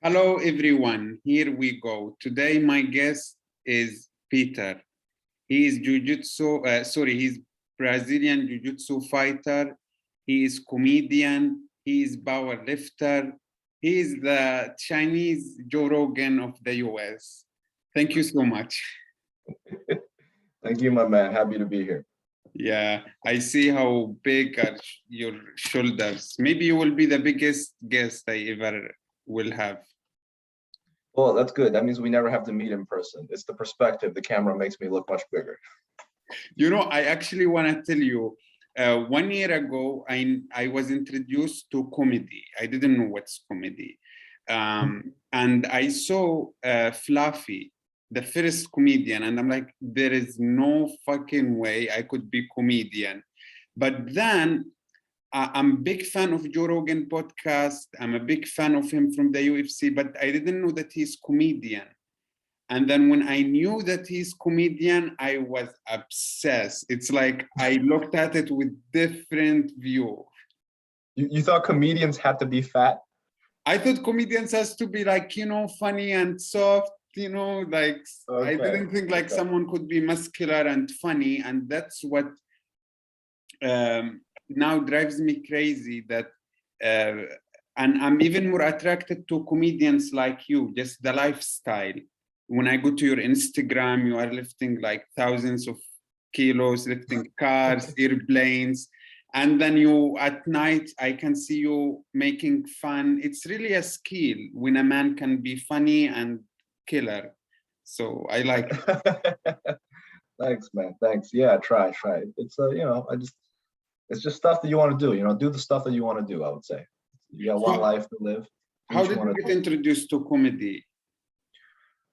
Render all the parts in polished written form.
Hello, everyone. Here we go. Today, my guest is Peter. He is he's Brazilian jiu-jitsu fighter. He is comedian. He is power lifter. He is the Chinese Joe Rogan of the US. Thank you so much. Thank you, my man. Happy to be here. Yeah, I see how big are your shoulders. Maybe you will be the biggest guest I ever will have. Well, that's good. That means we never have to meet in person. It's the perspective. The camera makes me look much bigger. You know, I actually want to tell you, 1 year ago, I was introduced to comedy. I didn't know what's comedy. And I saw Fluffy, the first comedian, and I'm like, there is no fucking way I could be comedian. But then I'm a big fan of Joe Rogan podcast. I'm a big fan of him from the UFC, but I didn't know that he's comedian. And then when I knew that he's comedian, I was obsessed. It's like I looked at it with different view. You thought comedians had to be fat? I thought comedians has to be like, you know, funny and soft, you know, like okay. I didn't think like someone could be muscular and funny. And that's what now drives me crazy that, and I'm even more attracted to comedians like you, just the lifestyle. When I go to your Instagram, you are lifting like thousands of kilos, lifting cars, airplanes. And then you, at night, I can see you making fun. It's really a skill when a man can be funny and killer. So I like it. Thanks, man. Thanks. Yeah, try. It's you know, it's just stuff that you want to do. You know, do the stuff that you want to do. I would say you got one life to live. How did you get introduced to comedy?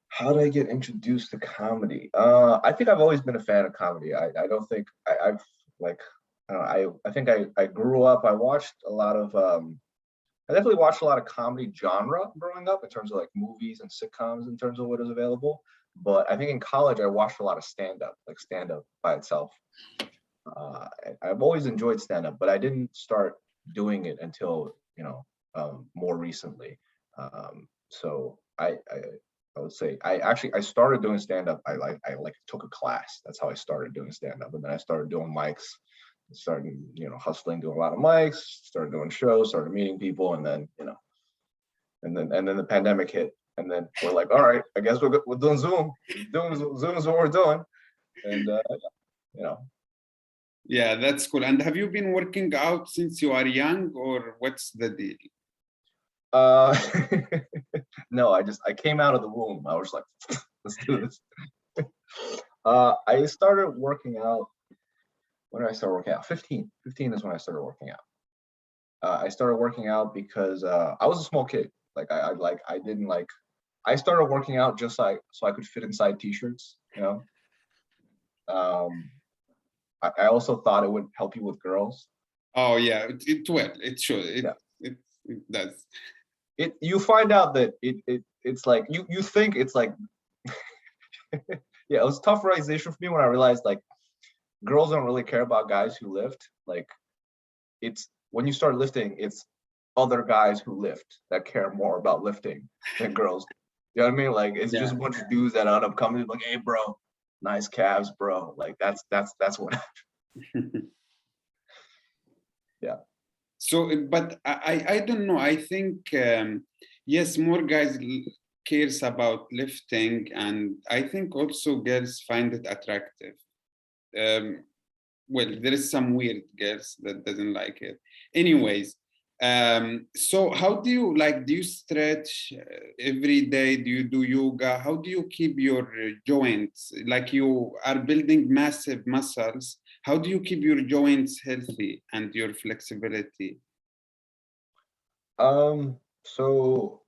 How did I get introduced to comedy? I think I've always been a fan of comedy. I don't think I've like I think I grew up. I watched a lot of I definitely watched a lot of comedy genre growing up in terms of like movies and sitcoms in terms of what is available. But I think in college I watched a lot of stand-up, like stand-up by itself. I've always enjoyed stand-up, but I didn't start doing it until, you know, more recently. So I would say I started doing stand-up. I took a class. That's how I started doing stand-up, and then I started doing mics. Started, you know, hustling, doing a lot of mics. Started doing shows. Started meeting people, and then, you know, and then the pandemic hit, and then we're like, all right, I guess we're doing Zoom. Zoom is what we're doing, and you know. Yeah, that's cool. And have you been working out since you are young, or what's the deal? No, I came out of the womb. I was like, let's do this. I started working out. When did I start working out? 15 is when I started working out. I started working out because I was a small kid. Like I didn't like. I started working out just like so I could fit inside t-shirts. You know. I also thought it would help you with girls. Oh yeah, it will. It should. It does. You find out that it's like you think it's like yeah, it was a tough realization for me when I realized like girls don't really care about guys who lift. Like it's when you start lifting, it's other guys who lift that care more about lifting than girls. You know what I mean? Like it's just a bunch of dudes that end up coming like, hey bro, nice calves, bro. Like that's what happened. Yeah. So, but I don't know. I think yes, more guys cares about lifting, and I think also girls find it attractive. Well, there is some weird girls that doesn't like it. Anyways, so how do you like? Do you stretch every day? Do you do yoga? How do you keep your joints? Like you are building massive muscles. How do you keep your joints healthy and your flexibility? So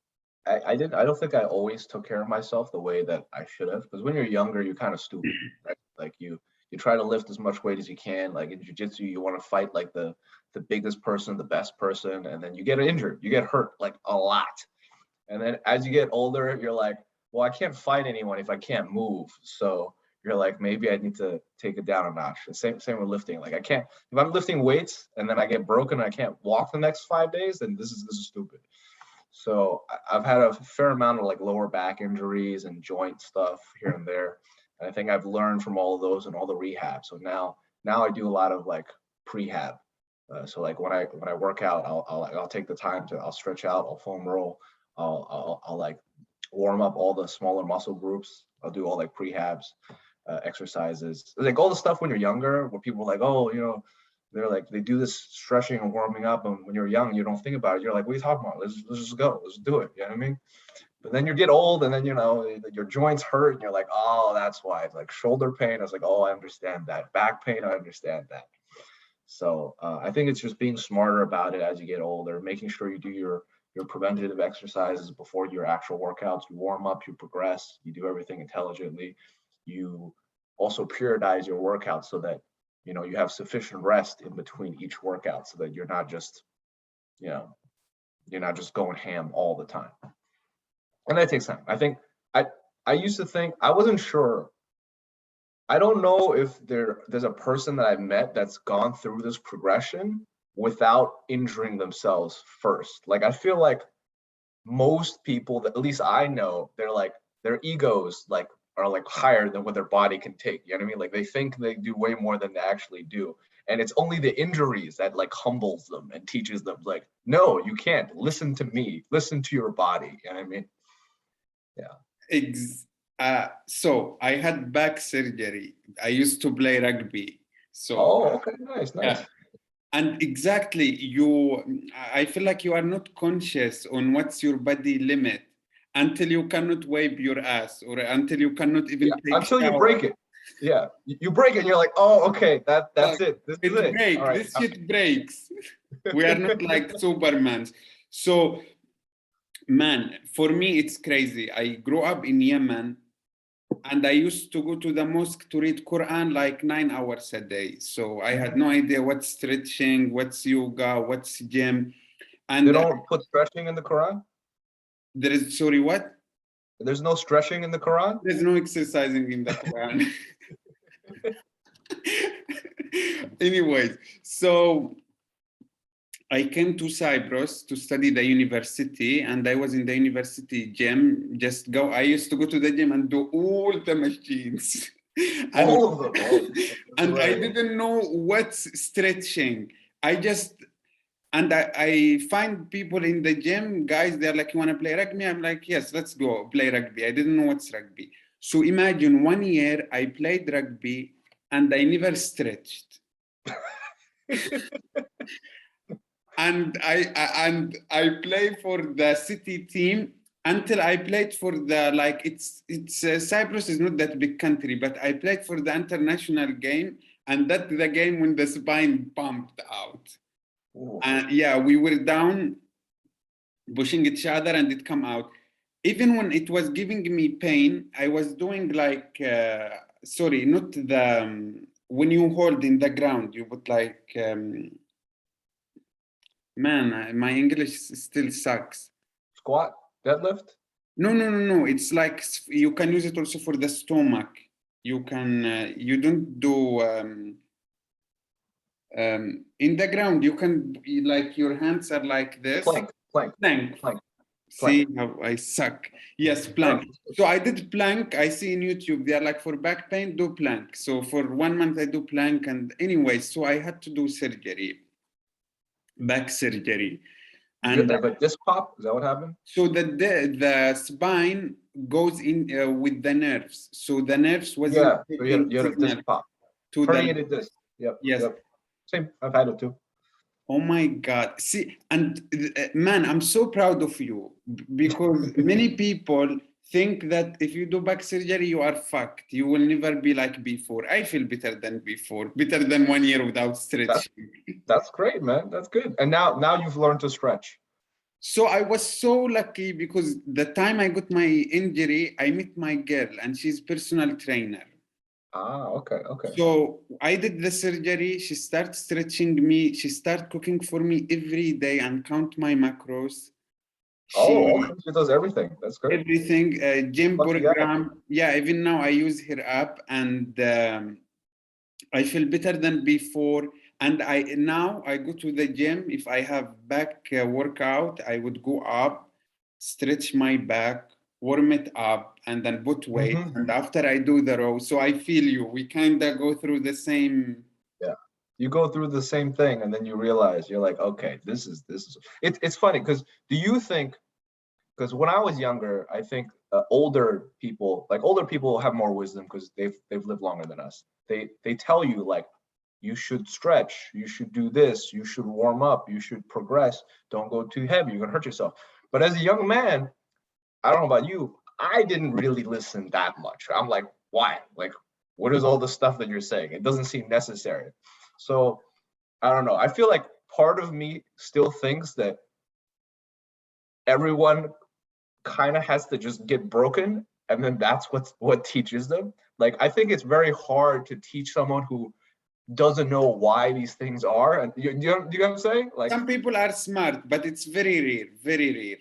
I don't think I always took care of myself the way that I should have, because when you're younger, you're kind of stupid, right? Like you try to lift as much weight as you can. Like in jiu-jitsu, you want to fight like the biggest person, the best person, and then you get injured, you get hurt like a lot. And then as you get older, you're like, well, I can't fight anyone if I can't move. So you're like, maybe I need to take it down a notch. The same with lifting. Like I can't, if I'm lifting weights and then I get broken and I can't walk the next 5 days, then this is stupid. So I've had a fair amount of like lower back injuries and joint stuff here and there. And I think I've learned from all of those and all the rehab. So now I do a lot of like prehab. So like when I work out, I'll take the time to, I'll stretch out, I'll foam roll, I'll like warm up all the smaller muscle groups. I'll do all like prehabs, exercises, like all the stuff when you're younger, where people are like, oh, you know, they're like, they do this stretching and warming up, and when you're young, you don't think about it. You're like, what are you talking about? Let's just go, let's do it. You know what I mean? But then you get old, and then you know your joints hurt, and you're like, oh, that's why. It's like shoulder pain. I was like, oh, I understand that. Back pain, I understand that. So I think it's just being smarter about it as you get older, making sure you do your preventative exercises before your actual workouts. You warm up, you progress, you do everything intelligently. You also periodize your workouts so that, you know, you have sufficient rest in between each workout, so that you're not just, you know, you're not just going ham all the time. And that takes time. I think I used to think, I wasn't sure. I don't know if there's a person that I've met that's gone through this progression without injuring themselves first. Like, I feel like most people that at least I know, they're like, their egos like are like higher than what their body can take. You know what I mean? Like they think they do way more than they actually do. And it's only the injuries that like humbles them and teaches them like, no, you can't. Listen to me. Listen to your body. You know what I mean? Yeah. So I had back surgery. I used to play rugby. So okay, nice. Yeah. And exactly, I feel like you are not conscious on what's your body limit until you cannot wipe your ass, or until you cannot even take until shower. You break it. Yeah, you break it and you're like, oh, okay, that's it. This is it. Breaks. Right. This shit breaks. We are not like Supermans. So, man, for me, it's crazy. I grew up in Yemen, and I used to go to the mosque to read Quran like 9 hours a day. So I had no idea what's stretching, what's yoga, what's gym. And they don't put stretching in the Quran? There is, sorry, what? There's no stretching in the Quran? There's no exercising in the Quran. Anyways, so I came to Cyprus to study the university, and I was in the university gym. I used to go to the gym and do all the machines. All of them. And I didn't know what's stretching. And I find people in the gym, guys, they're like, you want to play rugby? I'm like, yes, let's go play rugby. I didn't know what's rugby. So imagine 1 year I played rugby and I never stretched. And I play for the city team until I played for the, like, it's Cyprus is not that big country, but I played for the international game, and that's the game when the spine pumped out. And yeah, we were down, pushing each other, and it come out. Even when it was giving me pain, I was doing like, sorry, not the, when you hold in the ground, you put like, man, my English still sucks. Squat, deadlift? No. It's like, you can use it also for the stomach. You can, you don't do, in the ground, you can, like, your hands are like this. Plank. See how I suck. Yes, plank. So I did plank. I see in YouTube, they are like, for back pain, do plank. So for 1 month, I do plank. And anyway, so I had to do surgery, back surgery. And but disc pop, is that what happened? So the spine goes in with the nerves. So the nerves was so you had a disc pop. Herniated disc. Yep. Yes. Yep. Same. I've had it too. Oh my God. See, and man, I'm so proud of you, because many people think that if you do back surgery, you are fucked. You will never be like before. I feel better than before, better than 1 year without stretching. That's great, man. That's good. And now you've learned to stretch. So I was so lucky, because the time I got my injury, I met my girl, and she's personal trainer. Okay. So I did the surgery. She started stretching me. She started cooking for me every day and count my macros. Oh, She okay. She does everything. That's great. everything, gym Lucky guy. program. Yeah, even now I use her app, and I feel better than before. And I go to the gym. If I have back workout, I would go up, stretch my back, warm it up, and then put weight. Hmm. And after I do the row, so I feel you. We kind of go through the same. Yeah. You go through the same thing and then you realize you're like, okay, this is it's funny because do you think because when I was younger, I think older people have more wisdom because they've lived longer than us. They tell you like you should stretch, you should do this, you should warm up, you should progress, don't go too heavy, you're gonna hurt yourself. But as a young man, I don't know about you, I didn't really listen that much. I'm like, why? Like, what is all the stuff that you're saying? It doesn't seem necessary. So I don't know. I feel like part of me still thinks that everyone kind of has to just get broken, and then that's what teaches them. Like, I think it's very hard to teach someone who doesn't know why these things are. And you know what I'm saying? Like, Some people are smart, but it's very rare, very rare.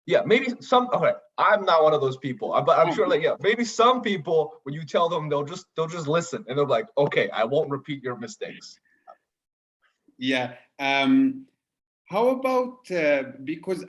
yeah, maybe some. Okay, I'm not one of those people, but I'm Oh, sure, like, yeah, maybe some people when you tell them, they'll just listen, and they're like, okay, I won't repeat your mistakes. yeah. How about because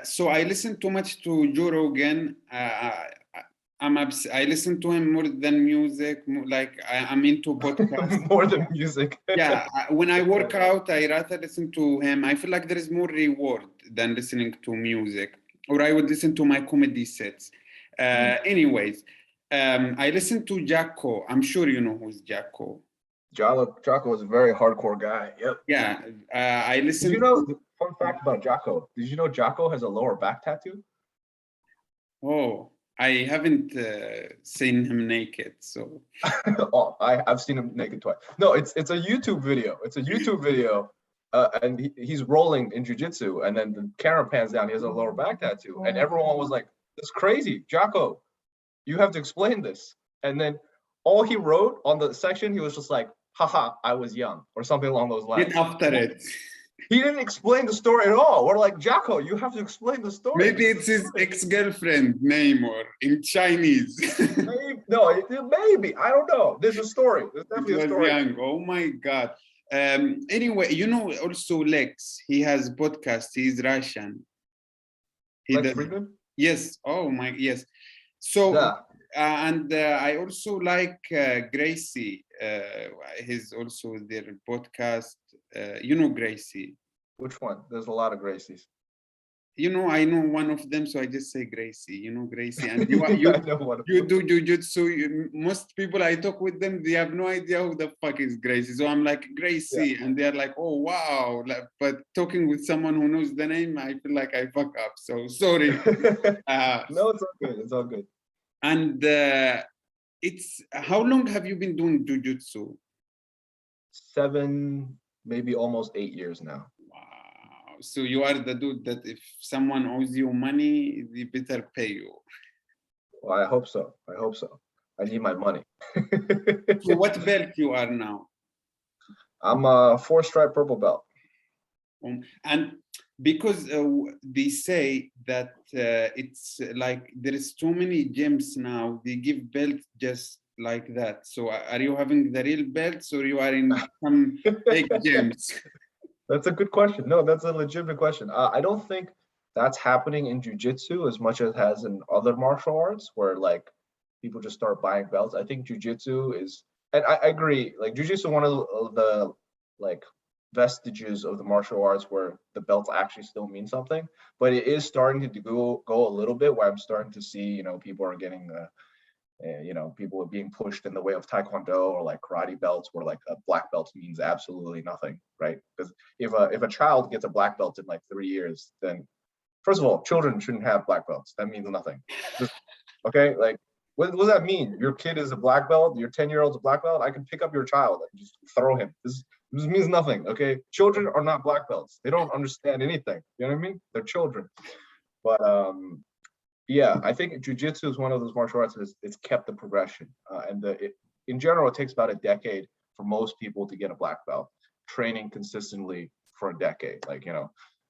so I listen too much to Joe Rogan. I listen to him more than music. Like I'm into podcasts. More than music. Yeah, when I work out, I rather listen to him. I feel like there is more reward than listening to music, or I would listen to my comedy sets. Anyways, I listen to Jacko. I'm sure you know who's Jacko. Jocko was a very hardcore guy. Yep. Yeah, I Did you listen. know, fun fact about Jocko? Did you know Jocko has a lower back tattoo? Oh, I haven't seen him naked, so Oh, I've seen him naked twice. No, it's a YouTube video. It's a YouTube video, and he's rolling in jujitsu, and then the camera pans down. He has a lower back tattoo, and everyone was like, "That's crazy, Jocko. You have to explain this." And then all he wrote on the section, he was just like, "Haha, I was young," or something along those get lines. after it. He didn't explain the story at all. We're like, Jocko, you have to explain the story. Maybe it's his ex-girlfriend name or in Chinese. Maybe, no, maybe. I don't know. There's a story. There's It definitely a was story. young. Oh my God. Anyway, you know also Lex. He has podcast. He's Russian. He Lex does. Friedman? Yes. Oh my. Yes. So Yeah. and I also like Gracie. His also their podcast. You know Gracie. Which one? There's a lot of Gracies. You know, I know one of them, so I just say Gracie. You know Gracie, and you I know one of you them. do jujitsu. Most people I talk with them, they have no idea who the fuck is Gracie. So I'm like Gracie, and they're like, oh wow. Like, but talking with someone who knows the name, I feel like I fuck up. So sorry. No, it's all good. It's all good. And it's how long have you been doing jujitsu? 7, maybe almost 8 years now. Wow. So you are the dude that if someone owes you money, they better pay you. Well, I hope so. I hope so. I need my money. So what belt you are now? I'm a 4-stripe purple belt. And because they say that it's like there is too many gyms now, they give belts just like that. So are you having the real belts or you are in some big gyms? That's a good question. No, that's a legitimate question. I don't think that's happening in jujitsu as much as it has in other martial arts, where like people just start buying belts. I think jujitsu is, and I agree. Like jujitsu, one of the like vestiges of the martial arts where the belts actually still mean something. But it is starting to go a little bit where I'm starting to see, people are getting people are being pushed in the way of taekwondo or like karate belts where like a black belt means absolutely nothing, right? Because if a child gets a black belt in like 3 years, then first of all, children shouldn't have black belts. That means nothing. Just okay, like what does that mean? Your kid is a black belt, your 10-year-old's a black belt. I can pick up your child and just throw him. This means nothing. Okay, children are not black belts. They don't understand anything. You know what I mean? They're children. But yeah, I think jujitsu is one of those martial arts that it's kept the progression. In general, it takes about a decade for most people to get a black belt, training consistently for a decade, like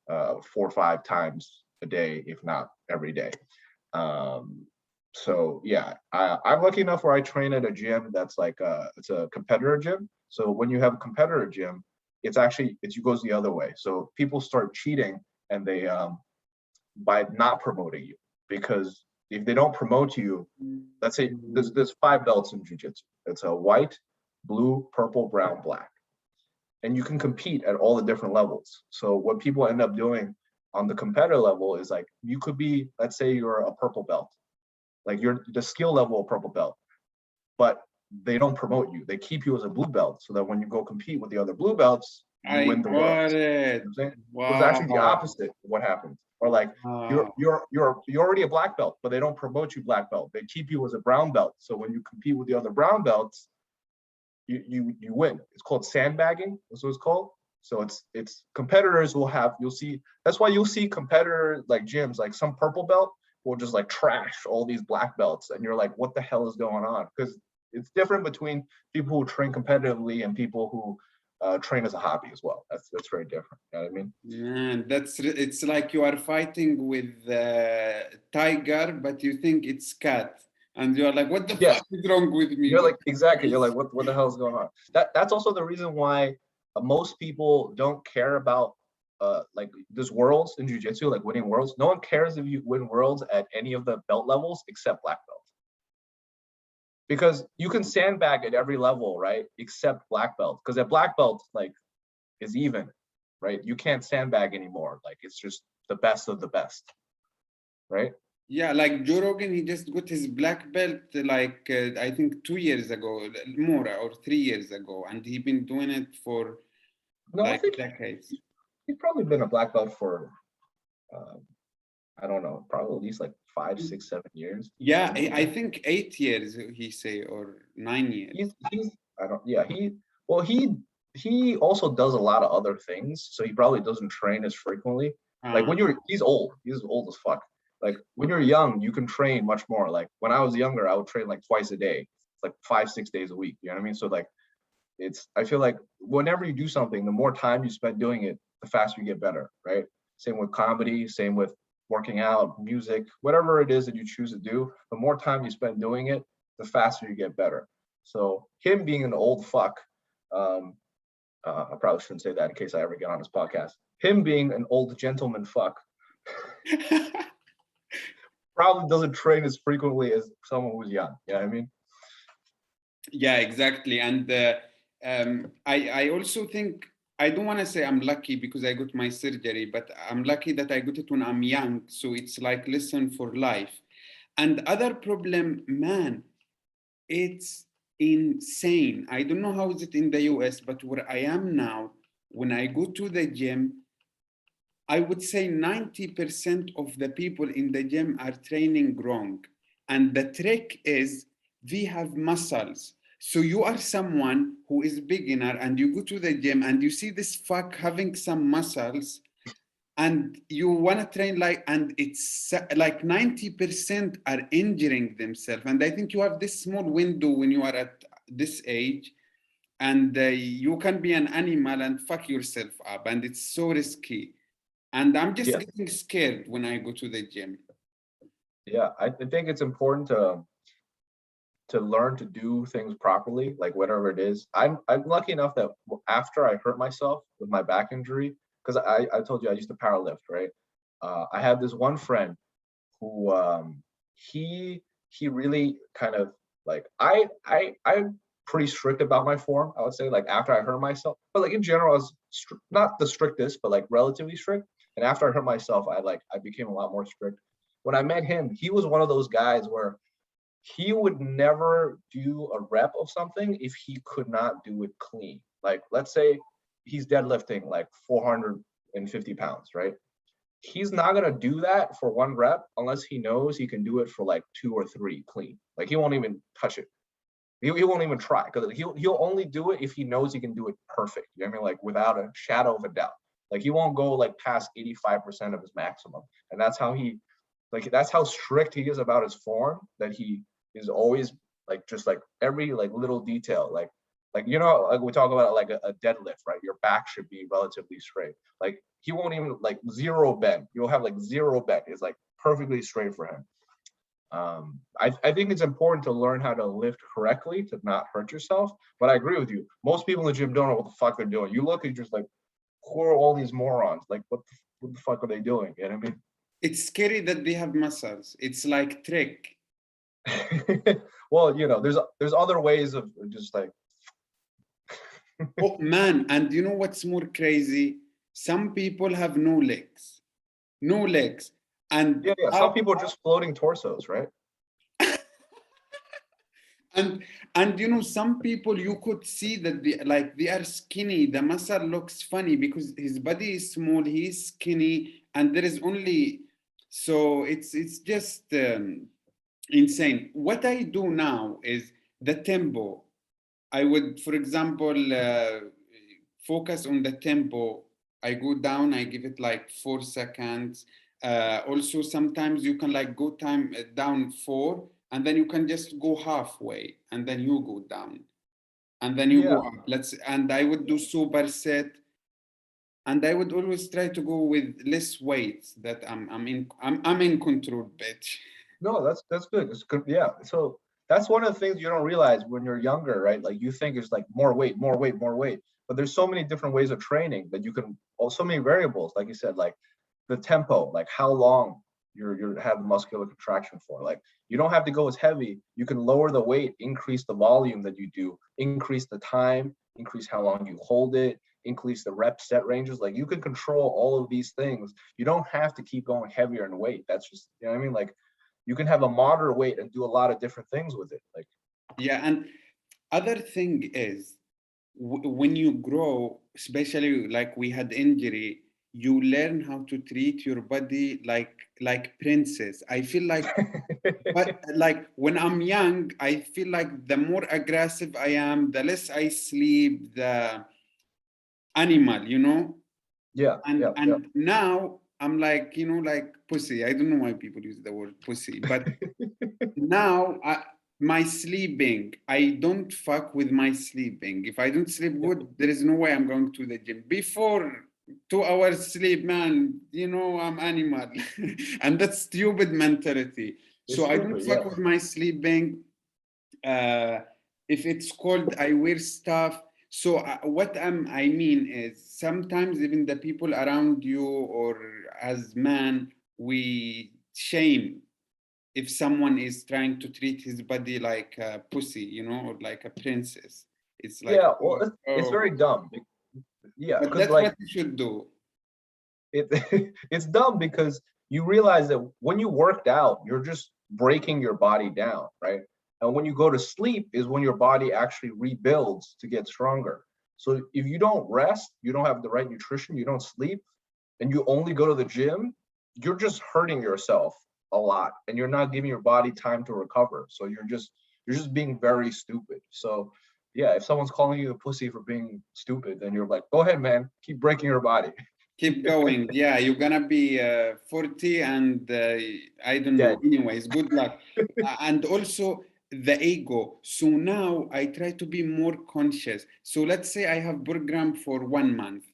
4 or 5 times a day, if not every day. So yeah, I'm lucky enough where I train at a gym that's like it's a competitor gym. So when you have a competitor gym, it goes the other way. So people start cheating and they by not promoting you, because if they don't promote you, let's say there's 5 belts in jiu-jitsu. It's a white, blue, purple, brown, black, and you can compete at all the different levels. So what people end up doing on the competitor level is like, you could be, let's say you're a purple belt, like you're the skill level of purple belt, but they don't promote you. They keep you as a blue belt so that when you go compete with the other blue belts, you I win the world. got it. You know so it's Wow. actually the opposite of what happens. Or like you're already a black belt, but they don't promote you black belt. They keep you as a brown belt. So when you compete with the other brown belts, you win. It's called sandbagging. That's what it's called. So it's competitors will have, you'll see, that's why you'll see competitor like gyms, like some purple belt will just like trash all these black belts, and you're like, what the hell is going on? Because it's different between people who train competitively and people who train as a hobby as well. That's very different. You know what I mean? Man, it's like you are fighting with tiger, but you think it's cat, and you're like, what the fuck is wrong with me? You're like, exactly. You're like, what the hell is going on? That's also the reason why most people don't care about like there's worlds in jiu-jitsu, like winning worlds. No one cares if you win worlds at any of the belt levels except black belt. Because you can sandbag at every level, right? Except black belt. Because at black belt, like, is even, right? You can't sandbag anymore. Like, it's just the best of the best, right? Yeah, like Joe Rogan, he just got his black belt like I think 2 years ago, more or 3 years ago, and he been doing it for No, I like think decades. he's probably been a black belt for I don't know, probably at least like 5, 6, 7 years. Yeah, Maybe. I think 8 years he say, or 9 years. He's I don't yeah, he also does a lot of other things, so he probably doesn't train as frequently. Like when he's old as fuck. Like when you're young, you can train much more. Like when I was younger, I would train like twice a day, like 5, 6 days a week. You know what I mean? So like I feel like whenever you do something, the more time you spend doing it, the faster you get better, right? Same with comedy, same with working out, music, whatever it is that you choose to do, the more time you spend doing it, the faster you get better. So him being an old fuck, I probably shouldn't say that in case I ever get on his podcast. Him being an old gentleman fuck probably doesn't train as frequently as someone who's young. You know what I mean? Yeah, exactly. And I also think, I don't want to say I'm lucky because I got my surgery, but I'm lucky that I got it when I'm young. So it's like lesson for life. And other problem, man, it's insane. I don't know how is it in the US, but where I am now, when I go to the gym, I would say 90% of the people in the gym are training wrong. And the trick is we have muscles. So you are someone who is beginner and you go to the gym and you see this fuck having some muscles and you want to train like, and it's like 90% are injuring themselves. And I think you have this small window when you are at this age, and you can be an animal and fuck yourself up, and it's so risky. And I'm just getting scared when I go to the gym. Yeah, I think it's important to learn to do things properly, like whatever it is. I'm lucky enough that after I hurt myself with my back injury, because I told you I used to powerlift, right? I had this one friend who he really kind of like I'm pretty strict about my form. I would say like after I hurt myself, but like in general, I was not the strictest, but like relatively strict. And after I hurt myself, I became a lot more strict. When I met him, he was one of those guys where he would never do a rep of something if he could not do it clean. Like, let's say he's deadlifting like 450 pounds, right? He's not going to do that for one rep unless he knows he can do it for like 2 or 3 clean. Like, he won't even touch it. He won't even try, because he'll only do it if he knows he can do it perfect. You know what I mean? Like, without a shadow of a doubt. Like, he won't go like past 85% of his maximum. And that's how strict he is about his form, that he is always like just like every like little detail. Like Like, you know, like we talk about like a deadlift, right? Your back should be relatively straight. Like he won't even like zero bend. You'll have like zero bend. It's like perfectly straight for him. I think it's important to learn how to lift correctly to not hurt yourself. But I agree with you. Most people in the gym don't know what the fuck they're doing. You look at just like, who are all these morons? Like, what the fuck are they doing? You know what It's scary that they have muscles. It's like trick. I mean? Well, you know, there's other ways of just like. Oh man, and you know what's more crazy? Some people have no legs. No legs. And Yeah. Some people are just floating torsos, right? and you know, some people you could see that they are skinny. The muscle looks funny because his body is small, he's skinny, and there is only, so it's just insane. What I do now is the tempo. I would, for example, focus on the tempo. I go down, I give it like 4 seconds. Also, sometimes you can like go time down 4, and then you can just go halfway, and then you go down, and then you go Yeah. up. And I would do superset, and I would always try to go with less weights. That I'm in control, bitch. No, that's good. It's good. Yeah. So that's one of the things you don't realize when you're younger, right? Like you think it's like more weight, more weight, more weight. But there's so many different ways of training that you can, so many variables, like you said, like the tempo, like how long you're have the muscular contraction for. Like you don't have to go as heavy. You can lower the weight, increase the volume that you do, increase the time, increase how long you hold it, increase the rep set ranges. Like you can control all of these things. You don't have to keep going heavier in weight. That's just, you know what I mean? Like you can have a moderate weight and do a lot of different things with it. Like, Yeah, and other thing is when you grow, especially like we had injury, you learn how to treat your body like princess. I feel like, but like when I'm young, I feel like the more aggressive I am, the less I sleep, the animal, you know. yeah, and yeah, yeah. and now I'm like, you know, like pussy. I don't know why people use the word pussy, but now my sleeping, I don't fuck with my sleeping. If I don't sleep good, there is no way I'm going to the gym. Before 2 hours sleep, man, you know, I'm animal. And that's stupid mentality. It's So I don't stupid. Yeah. fuck with my sleeping. uh, if it's cold, I wear stuff. So I mean is sometimes even the people around you or as man, we shame if someone is trying to treat his body like a pussy, you know, or like a princess. It's like, Yeah. Well, it's oh, very dumb. Yeah, but because that's like what you should do. it, it's dumb because you realize that when you worked out, you're just breaking your body down, right? And when you go to sleep is when your body actually rebuilds to get stronger. So if you don't rest, you don't have the right nutrition, you don't sleep, and you only go to the gym, you're just hurting yourself a lot, and you're not giving your body time to recover. So you're just being very stupid. So yeah, if someone's calling you a pussy for being stupid, then you're like, go ahead, man, keep breaking your body. Keep going. Yeah, you're gonna be 40 and I don't know. Dead. Anyways, good luck. And also the ego. So now I try to be more conscious. So let's say I have program for 1 month.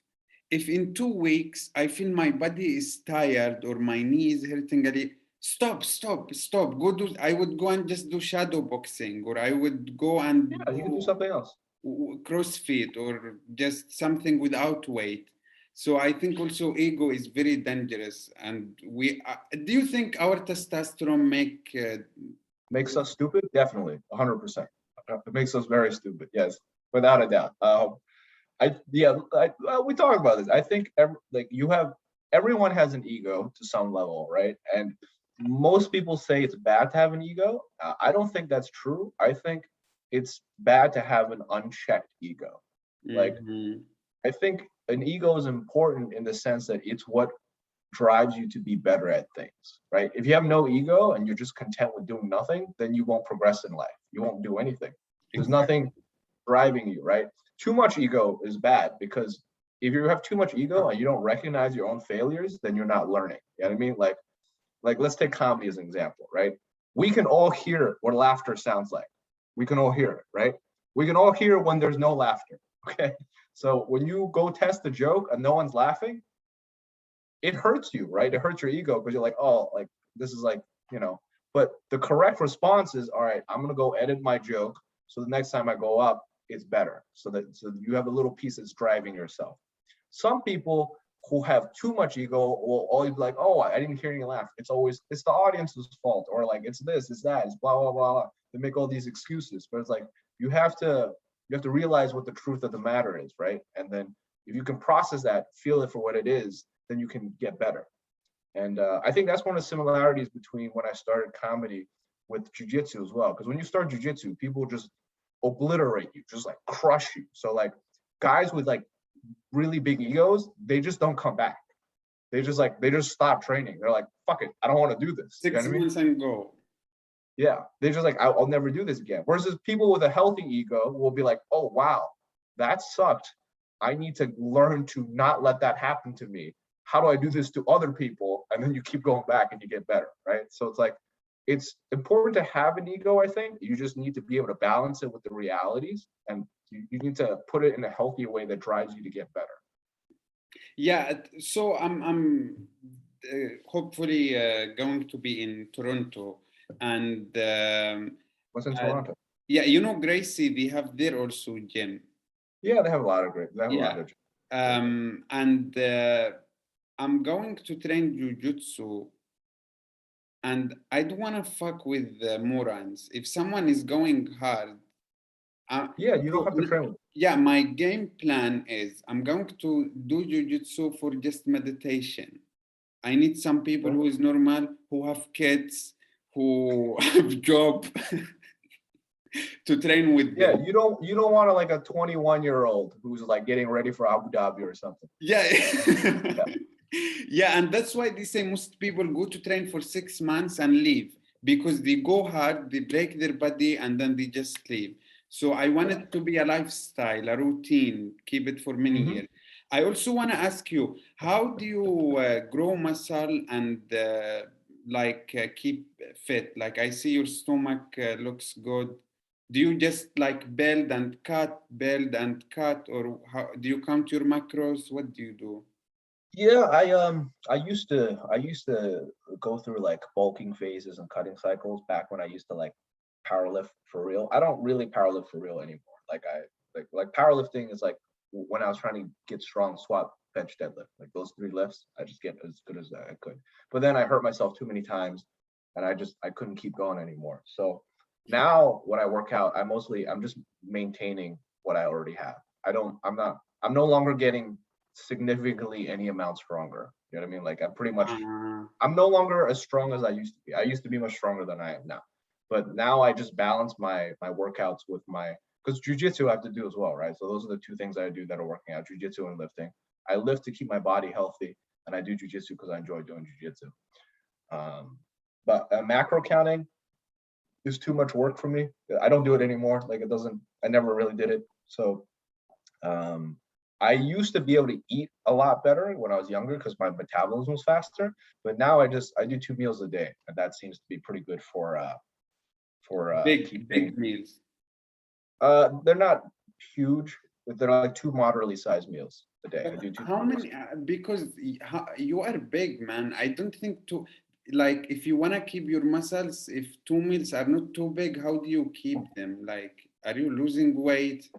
If in 2 weeks I feel my body is tired or my knee is hurting a little, stop, stop, stop. Go do. I would go and just do shadow boxing, or I would go and Yeah, you can do do something else. CrossFit or just something without weight. So I think also ego is very dangerous. And we do you think our testosterone make Makes us stupid? Definitely, 100%. It makes us very stupid. Yes, without a doubt. We talked about this. I think like everyone has an ego to some level, right? And most people say it's bad to have an ego. I don't think that's true. I think it's bad to have an unchecked ego. Like Mhm. I think an ego is important in the sense that it's what drives you to be better at things, right? If you have no ego and you're just content with doing nothing, then you won't progress in life. You won't do anything. There's Exactly. nothing driving you, right? Too much ego is bad because if you have too much ego and you don't recognize your own failures, then you're not learning. You know what I mean? Like let's take comedy as an example, right? We can all hear what laughter sounds like. We can all hear it, right? We can all hear when there's no laughter. Okay. So when you go test a joke and no one's laughing, it hurts you, right? It hurts your ego because you're like, oh, like this is like, but the correct response is, all right, I'm gonna go edit my joke so the next time I go up, it's better. So you have a little piece that's driving yourself. Some people who have too much ego will always be like, oh, I didn't hear any laugh. It's the audience's fault, or like it's this, it's that, it's blah, blah, blah. They make all these excuses, but it's like you have to realize what the truth of the matter is, right? And then if you can process that, feel it for what it is, then you can get better. And I think that's one of the similarities between when I started comedy with jujitsu as well. Because when you start jujitsu, people just obliterate you, just like crush you. So like guys with like really big egos, they just don't come back. They just stop training. They're like, fuck it, I don't want to do this. 6 months and go. Yeah, they're just like, I'll never do this again. Whereas people with a healthy ego will be like, oh wow, that sucked. I need to learn to not let that happen to me. How do I do this to other people? And then you keep going back and you get better, right? So it's like, it's important to have an ego, I think. You just need to be able to balance it with the realities, and you need to put it in a healthy way that drives you to get better. Yeah, so I'm hopefully going to be in Toronto, and What's in Toronto? yeah, Gracie, they have there also gym. Yeah, they have a lot of great. They have a lot of. And I'm going to train jujitsu, and I don't want to fuck with the morons. If someone is going hard, yeah, you don't have to train with them. Yeah, my game plan is I'm going to do jujitsu for just meditation. I need some people who is normal, who have kids, who have job to train with them. Yeah, you don't want to like a 21-year-old who's like getting ready for Abu Dhabi or something. Yeah. Yeah, and that's why they say most people go to train for 6 months and leave, because they go hard, they break their body, and then they just leave. So I want it to be a lifestyle, a routine, keep it for many years. I also want to ask you, how do you grow muscle and keep fit? Like I see your stomach looks good. Do you just like build and cut, or how do you count your macros? What do you do? Yeah, I used to go through like bulking phases and cutting cycles back when I used to like powerlift for real. I don't really powerlift for real anymore. Like powerlifting is like when I was trying to get strong, squat, bench, deadlift, like those 3 lifts, I just get as good as I could. But then I hurt myself too many times, and I couldn't keep going anymore. So now when I work out, I'm just maintaining what I already have. I'm no longer getting significantly any amount stronger. You know what I mean? Like I'm no longer as strong as I used to be. I used to be much stronger than I am now. But now I just balance my workouts with because jujitsu I have to do as well, right? So those are the 2 things I do that are working out: jujitsu and lifting. I lift to keep my body healthy, and I do jujitsu because I enjoy doing jujitsu. But macro counting is too much work for me. I don't do it anymore. Like I never really did it. So I used to be able to eat a lot better when I was younger because my metabolism was faster. But now I do 2 meals a day, and that seems to be pretty good for big meals. They're not huge, but they're like 2 moderately sized meals a day. I do 2. How many? Because you are big, man. I don't think like if you want to keep your muscles, if 2 meals are not too big, how do you keep them? Like, are you losing weight?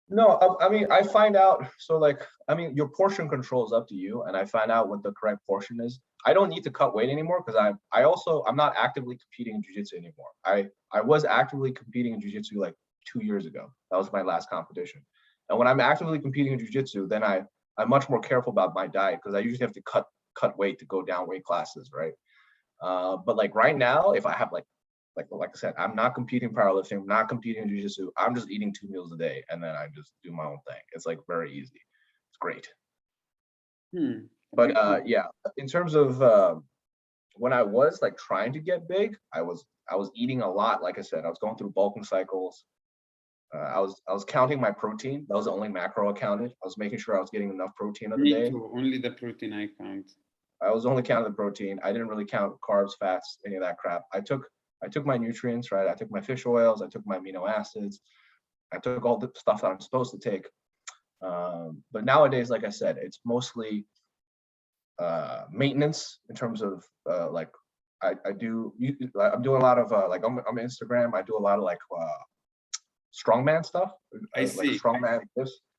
No, I mean, I find out. So like, I mean, your portion control is up to you, and I find out what the correct portion is. I don't need to cut weight anymore because I'm not actively competing in jiu-jitsu anymore. I was actively competing in jiu-jitsu like 2 years ago. That was my last competition. And when I'm actively competing in jiu-jitsu, then I'm much more careful about my diet because I usually have to cut weight to go down weight classes, right? But like right now, if I have like I said, I'm not competing powerlifting, I'm not competing in jiu-jitsu. I'm just eating 2 meals a day, and then I just do my own thing. It's like very easy. It's great. But yeah, in terms of when I was like trying to get big, I was eating a lot. Like I said, I was going through bulking cycles. I was counting my protein. That was the only macro I counted. I was making sure I was getting enough protein of the day. Too. Only the protein I count. I was only counting the protein. I didn't really count carbs, fats, any of that crap. I took my nutrients, right? I took my fish oils. I took my amino acids. I took all the stuff that I'm supposed to take. But nowadays, like I said, it's mostly maintenance in terms of like I'm doing a lot of like on Instagram. I do a lot of like strongman stuff, I like see. strongman.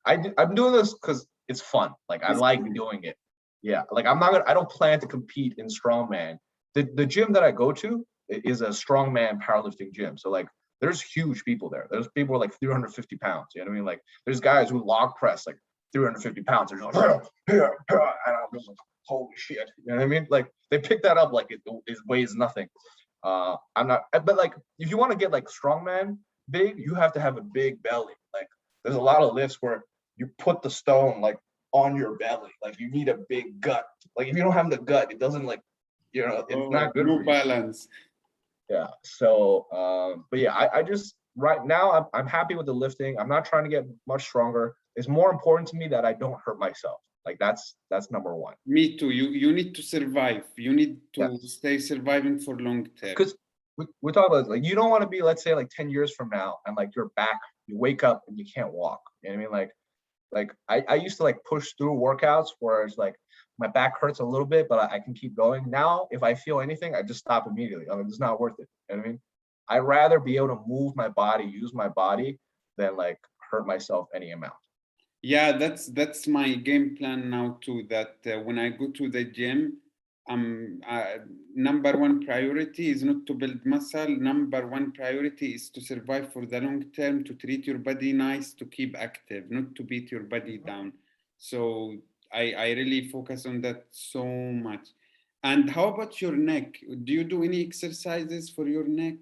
I'm doing this because it's fun. Like I like doing it. Yeah, like I don't plan to compete in strongman. The gym that I go to is a strongman powerlifting gym. So like there's huge people there. There's people like 350 pounds. You know what I mean? Like there's guys who log press like 350 pounds. They're just like, and I'm just like, holy shit. You know what I mean? Like they pick that up like it weighs nothing. I'm not, but like if you want to get like strongman big, you have to have a big belly. Like there's a lot of lifts where you put the stone like on your belly. Like you need a big gut. Like if you don't have the gut, it doesn't like, you know, it's not good No for you. balance. Yeah. So, but yeah, I just right now I'm happy with the lifting. I'm not trying to get much stronger. It's more important to me that I don't hurt myself. Like that's number one. Me too. You need to survive. You need to Yes. stay surviving for long term. Because we talk about like you don't want to be, let's say like 10 years from now and like you're back, you wake up and you can't walk. You know what I mean? Like I used to like push through workouts where it's like my back hurts a little bit, but I can keep going. Now, if I feel anything, I just stop immediately. I mean, it's not worth it. You know what I mean? I'd rather be able to move my body, use my body, than like hurt myself any amount. Yeah, that's my game plan now too. That when I go to the gym, number one priority is not to build muscle. Number one priority is to survive for the long term, to treat your body nice, to keep active, not to beat your body down. So I really focus on that so much. And how about your neck? Do you do any exercises for your neck?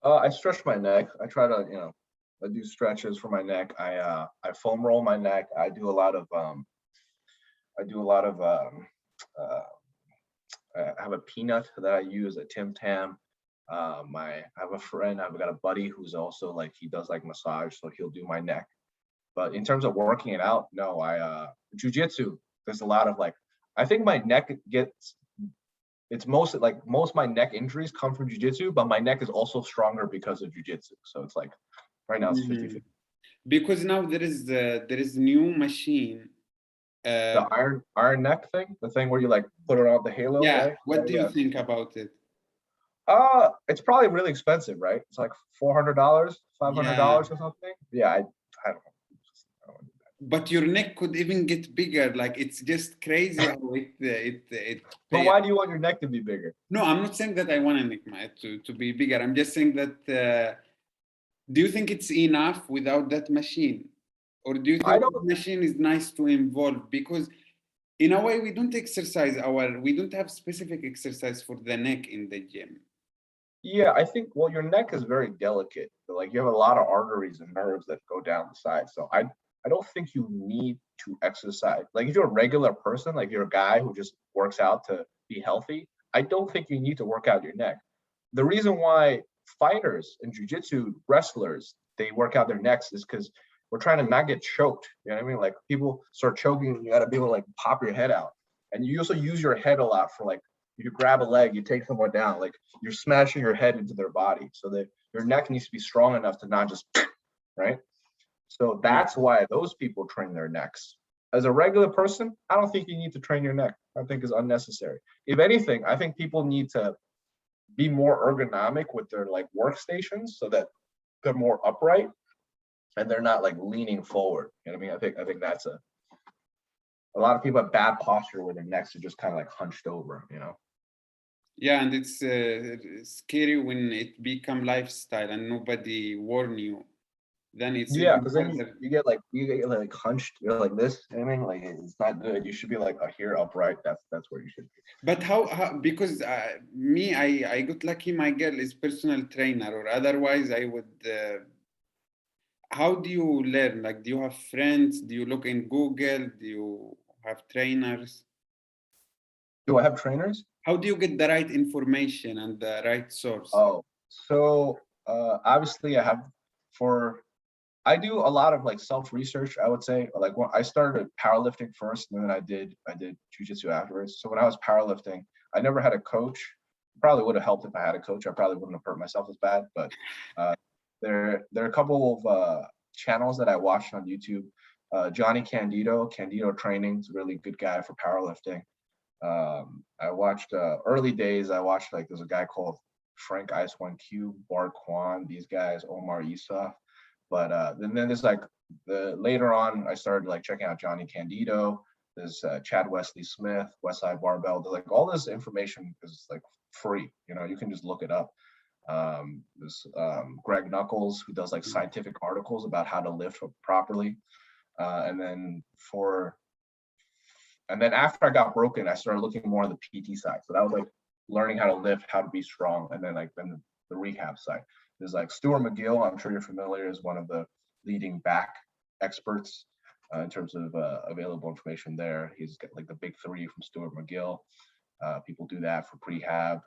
I stretch my neck. I try to, I do stretches for my neck. I foam roll my neck. I do a lot of uh, I have a peanut that I use, a Tim Tam. I have a friend, I've got a buddy who's also like, he does like massage, so he'll do my neck. But in terms of working it out, no, jujitsu, there's a lot of like, I think my neck it's mostly like most of my neck injuries come from jujitsu, but my neck is also stronger because of jujitsu. So it's like, right now it's 50-50. Because now there is new machine. The iron neck thing, the thing where you like put it on the halo, Yeah. right? What do you Yeah. think about it? It's probably really expensive, right? It's like $400, $500 or something. Yeah, I don't know. But your neck could even get bigger. Like it's just crazy how it. But why do you want your neck to be bigger? No, I'm not saying that I want a neck to be bigger. I'm just saying that. Do you think it's enough without that machine, or do you think the machine is nice to involve? Because in a way, we don't have specific exercise for the neck in the gym. Yeah, I think, well, your neck is very delicate. Like you have a lot of arteries and nerves that go down the side. So I don't think you need to exercise. Like if you're a regular person, like you're a guy who just works out to be healthy, I don't think you need to work out your neck. The reason why fighters and jujitsu wrestlers, they work out their necks is because we're trying to not get choked. You know what I mean? Like people start choking, you got to be able to like pop your head out. And you also use your head a lot for like, you grab a leg, you take someone down, like you're smashing your head into their body. So that your neck needs to be strong enough to not just, right? So that's why those people train their necks. As a regular person, I don't think you need to train your neck. I think it's unnecessary. If anything, I think people need to be more ergonomic with their like workstations so that they're more upright and they're not like leaning forward. You know what I mean? I think that's a lot of people have bad posture where their necks are just kind of like hunched over, you know? Yeah, and it's scary when it become lifestyle and nobody warn you. Then it's because then you get like hunched, you're like this. You know what I mean, like it's not good. You should be like here upright. That's where you should be. But how because me, I got lucky. My girl is personal trainer, or otherwise I would. How do you learn? Like, do you have friends? Do you look in Google? Do you have trainers? Do I have trainers? How do you get the right information and the right source? Oh, so obviously I do a lot of like self-research, I would say. Like when I started powerlifting first, and then I did jujitsu afterwards. So when I was powerlifting, I never had a coach. Probably would have helped if I had a coach. I probably wouldn't have hurt myself as bad, but there are a couple of channels that I watched on YouTube. Johnny Candido Training is a really good guy for powerlifting. I watched early days. I watched like there's a guy called Frank Ice One Cube, Bart Kwan, these guys, Omar Isa. But then there's like later on, I started like checking out Johnny Candido. There's Chad Wesley Smith, Westside Barbell. There's like all this information is like free. You know, you can just look it up. There's Greg Knuckles, who does like scientific articles about how to lift properly. And then after I got broken, I started looking more on the PT side. So that was like learning how to lift, how to be strong, and then the rehab side. There's like Stuart McGill, I'm sure you're familiar, is one of the leading back experts in terms of available information there. He's got like the big three from Stuart McGill. People do that for prehab.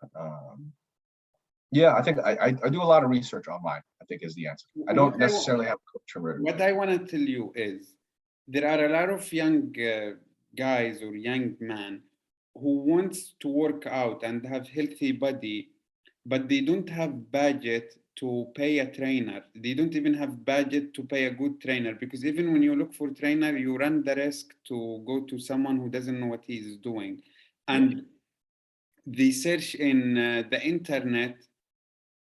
Yeah, I think I do a lot of research online, I think is the answer. I don't necessarily have a coach. What I want to tell you is there are a lot of young guys or young men who wants to work out and have healthy body, but they don't have budget to pay a trainer. They don't even have budget to pay a good trainer, because even when you look for trainer, you run the risk to go to someone who doesn't know what he is doing. And they search in the internet.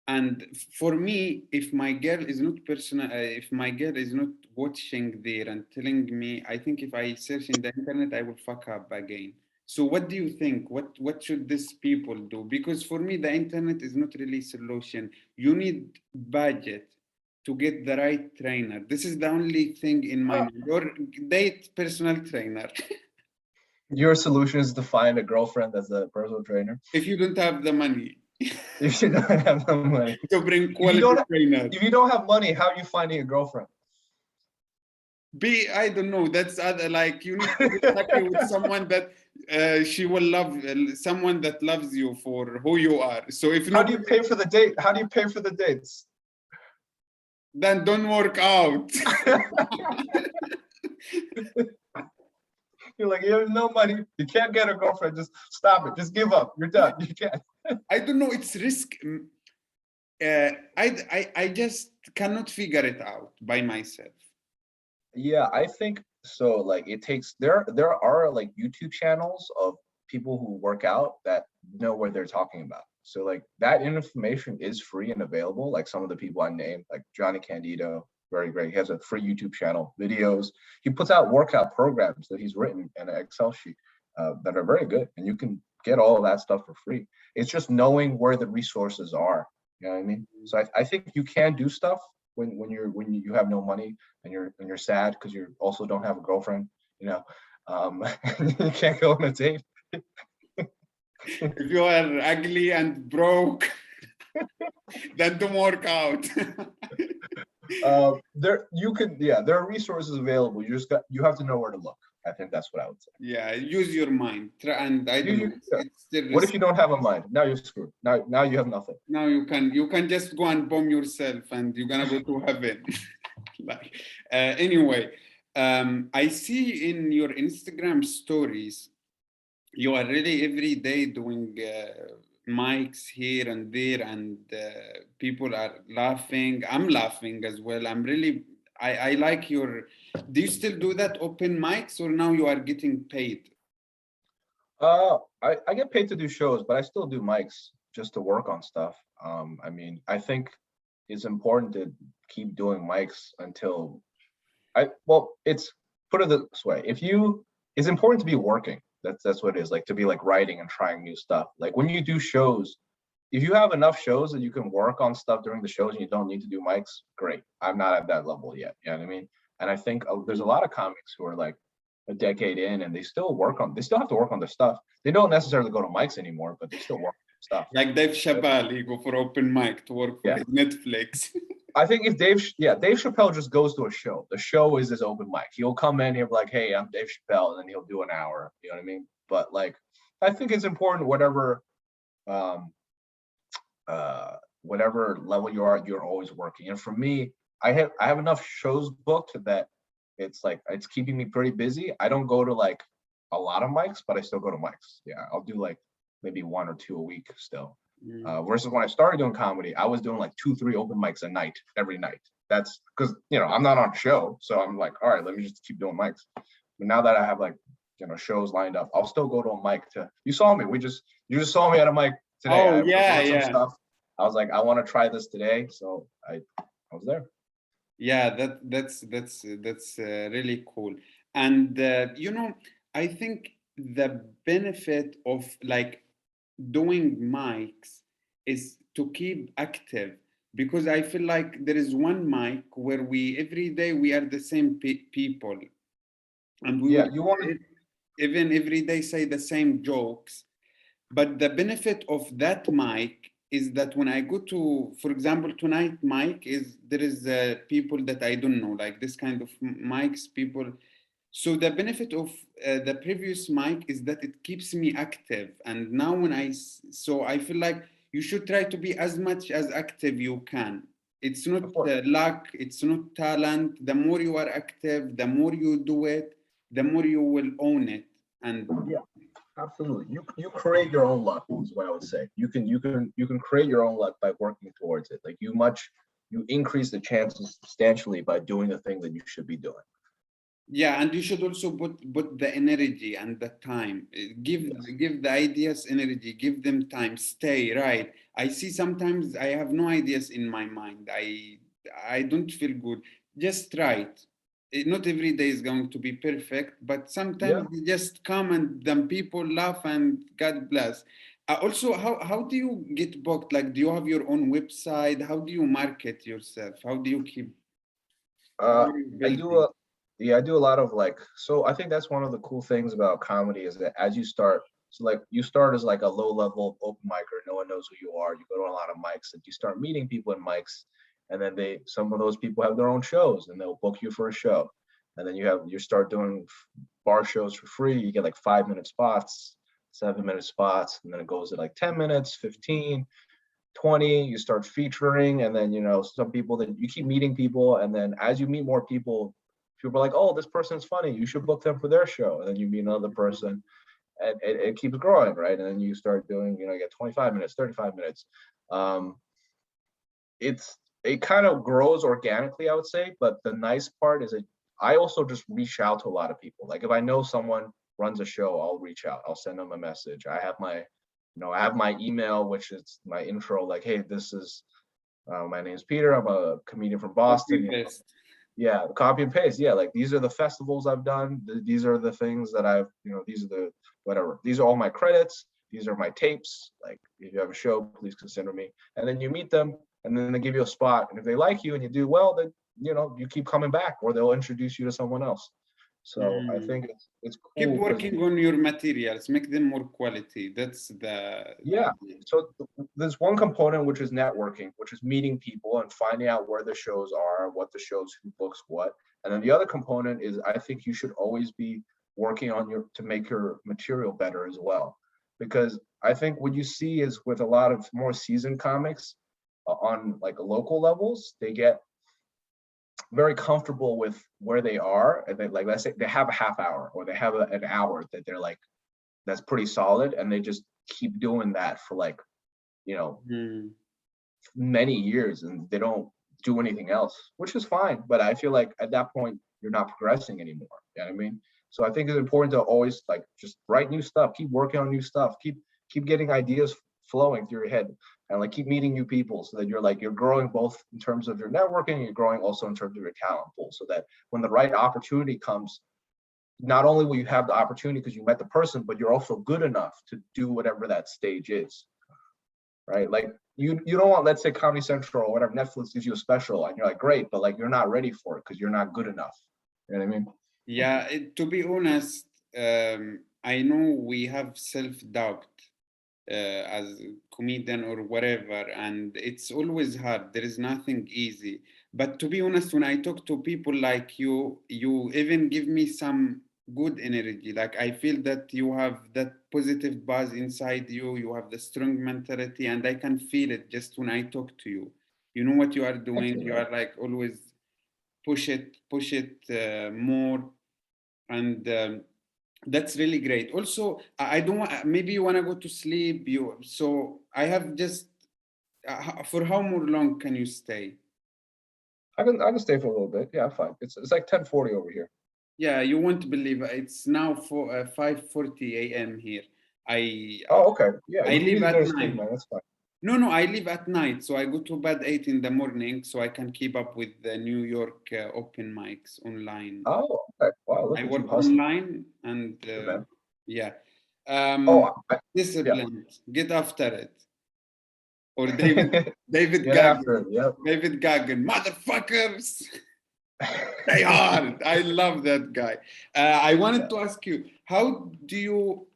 And for me, if my girl is not if my girl is not watching there and telling me, I think if I search in the internet, I will fuck up again. So what do you think? What should these people do? Because for me, the internet is not really solution. You need budget to get the right trainer. This is the only thing in my mind. Or date personal trainer. Your solution is to find a girlfriend as a personal trainer. If you don't have the money. If you don't have the money. To bring quality trainer. If you don't have money, how are you finding a girlfriend? I don't know. That's other, like you need to be lucky with someone that she will love, someone that loves you for who you are. So if how do you pay for the date? How do you pay for the dates? Then don't work out. You're like, you have no money. You can't get a girlfriend. Just stop it. Just give up. You're done. You can't. I don't know. It's risk. I just cannot figure it out by myself. Yeah, I think so. Like it takes there are like YouTube channels of people who work out that know what they're talking about. So like that information is free and available. Like some of the people I named, like Johnny Candido, very great. He has a free YouTube channel, videos. He puts out workout programs that he's written in an Excel sheet that are very good, and you can get all of that stuff for free. It's just knowing where the resources are. You know what I mean? So I think you can do stuff when you have no money and you're sad because you also don't have a girlfriend. You know, you can't go on a date. If you are ugly and broke, then don't work out. There are resources available. You have to know where to look. I think that's what I would say. Yeah, use your mind. And I don't know. It's still what if you don't have a mind? Now you're screwed. Now you have nothing. Now you can just go and bomb yourself and you're gonna go to heaven. Like, anyway, I see in your Instagram stories, you are really every day doing mics here and there, and people are laughing. I'm laughing as well. I like your. Do you still do that open mics, or now you are getting paid? I get paid to do shows, but I still do mics just to work on stuff. I mean, I think it's important to keep doing mics until it's put it this way. It's important to be working. That's what it is, like to be like writing and trying new stuff. Like when you do shows, if you have enough shows that you can work on stuff during the shows and you don't need to do mics, great. I'm not at that level yet. You know what I mean? And I think there's a lot of comics who are like a decade in and they still have to work on their stuff. They don't necessarily go to mics anymore, but they still work on stuff. Like Dave Chappelle, he go for open mic to work for his Netflix. I think if Dave Chappelle just goes to a show. The show is his open mic. He'll come in, he'll be like, hey, I'm Dave Chappelle, and then he'll do an hour. You know what I mean? But like, I think it's important whatever level you are, you're always working. And for me, I have enough shows booked that it's keeping me pretty busy. I don't go to like a lot of mics, but I still go to mics. Yeah, I'll do like maybe 1 or 2 a week still. Versus when I started doing comedy, I was doing like 2-3 open mics a night, every night. That's because, I'm not on show. So I'm like, all right, let me just keep doing mics. But now that I have like, shows lined up, I'll still go to a mic you saw me. You just saw me at a mic today. Oh I yeah, wrote some yeah. stuff. I was like, I want to try this today. So I was there. Yeah, that's really cool. And I think the benefit of like doing mics is to keep active, because I feel like there is one mic where we every day we are the same people, and we Yeah, will you want to. even every day say the same jokes. But the benefit of that mic is that when I go to, for example, tonight mic is there is people that I don't know, like this kind of mics, people. So the benefit of the previous mic is that it keeps me active. And now when so I feel like you should try to be as much as active you can. It's not Of course. luck, it's not talent. The more you are active, the more you do it, the more you will own it. And Yeah. Absolutely. You create your own luck is what I would say. You can create your own luck by working towards it. Like you increase the chances substantially by doing the thing that you should be doing. yeah, and you should also put the energy and the time. Give Yes. give the ideas energy, give them time, stay right. I see sometimes I have no ideas in my mind. I don't feel good. Just try it. Not every day is going to be perfect, but Yeah. sometimes you just come and then people laugh and God bless. Also, how do you get booked? Like, do you have your own website? How do you market yourself? How do you keep Uh, I do building? a yeah, I do a lot of so I think that's one of the cool things about comedy is that as you start, so like you start as like a low level open micer, no one knows who you are. You go to a lot of mics and you start meeting people in mics, and then some of those people have their own shows and they'll book you for a show. And then you start doing bar shows for free. You get like 5-minute spots, 7-minute spots, and then it goes to like 10 minutes, 15. 20, you start featuring, and then some people that you keep meeting people, and then as you meet more people are like, oh, this person's funny, you should book them for their show, and then you meet another person, and it keeps growing, right? And then you start doing, you get 25 minutes, 35 minutes. um it kind of grows organically, I would say, but the nice part is that I also just reach out to a lot of people. Like if I know someone runs a show, I'll reach out, I'll send them a message. I have my email, which is my intro, like, hey, this is my name's Peter, I'm a comedian from Copy Boston. paste. Yeah, copy and paste. Yeah, like these are the festivals I've done. These are the things that I've, these are the whatever. These are all my credits. These are my tapes. Like if you have a show, please consider me. And then you meet them, and then they give you a spot. And if they like you and you do well, then you keep coming back, or they'll introduce you to someone else. So I think it's Keep cool because working on your materials, make them more quality. That's the yeah. So there's one component which is networking, which is meeting people and finding out where the shows are, what the shows, who books what. And then the other component is I think you should always be working on to make your material better as well. Because I think what you see is with a lot of more seasoned comics on like local levels, they get very comfortable with where they are. And they, like, let's say they have a half hour or they have an hour that they're like, that's pretty solid, and they just keep doing that for like many years, and they don't do anything else, which is fine. But I feel like at that point you're not progressing anymore. You know what I mean? So I think it's important to always like just write new stuff, keep working on new stuff, keep getting ideas flowing through your head, and like keep meeting new people, so that you're growing both in terms of your networking, and you're growing also in terms of your talent pool, so that when the right opportunity comes, not only will you have the opportunity because you met the person, but you're also good enough to do whatever that stage is, right? Like you don't want, let's say, Comedy Central or whatever, Netflix gives you a special and you're like, great, but like you're not ready for it because you're not good enough. You know what I mean? yeah. To be honest, I know we have self-doubt as comedian or whatever, and it's always hard. There is nothing easy. But to be honest, when I talk to people like you even give me some good energy. Like I feel that you have that positive buzz inside you. You have the strong mentality, and I can feel it just when I talk to you. You know what you are Thank doing. you, You man. are like always push it more, and That's really great. Also, I don't want, maybe you want to go to sleep. So I have just, for how more long can you stay? I can stay for a little bit. Yeah, fine. It's like 10:40 over here. Yeah, you won't believe it's now for 5:40 a.m. here. I Oh, okay. Yeah, I you live need to go at to sleep, night. man. That's fine. No, I live at night, so I go to bed 8 in the morning, so I can keep up with the New York open mics online. Oh, okay. Wow, look I at you work hustling, online, and man. yeah, Oh, yeah. disciplined. Get after it. Or David Get after it. Gagan. Yep. David Gagan, motherfuckers. Stay hard. I love that guy. I wanted Yeah. to ask you, how do you